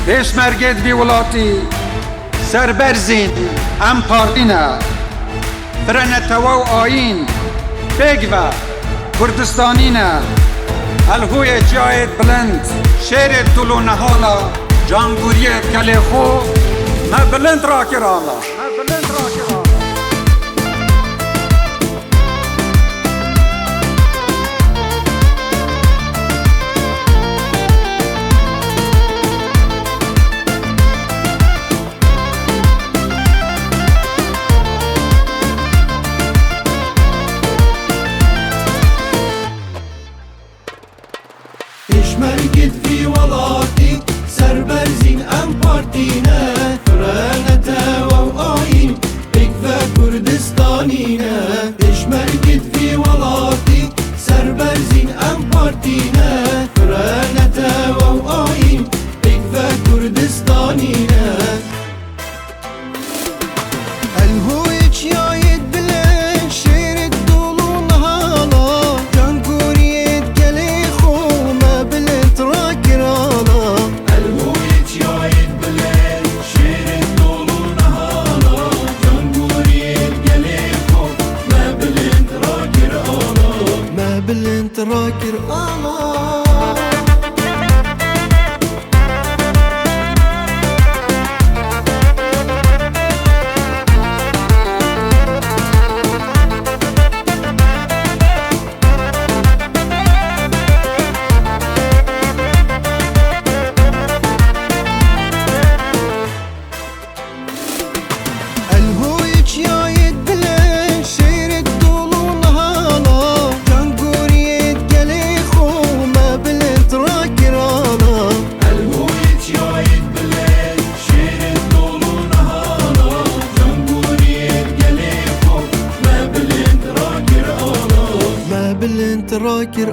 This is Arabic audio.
پێشمەرگێت وی وڵاتی سەربەرزین ئەم پارتینە فرەنەتەوە و ئاین پێکڤە کوردستانینە هەلهوویە جایت بلند شێرێت دڵ و نەهاڵە جانگوریێت گەلێ خۆ مە بلند ڕاکراڵە پێشمەرگت وی وڵاتی سەربەرزین ئەم پارتینە فرەنەتەوە و ئاین پێکڤە کوردستانینە پێشمەرگت وی وڵاتی سەربەرزین ئەم پارتینە فرەنەتەوە و ئاین پێکڤە کوردستانینە هەلهووی چیایت بلند شێرت دڵ و نەهاڵە جانگوریت گەلێ خۆ مە بلند ڕاکراڵە هەلهووی چیایت بلند شێرت دڵ و نەهاڵە جانگوریت گەلێ خۆ مە بلند ڕاکراڵە مە بلند ڕاکراڵە بلند راكر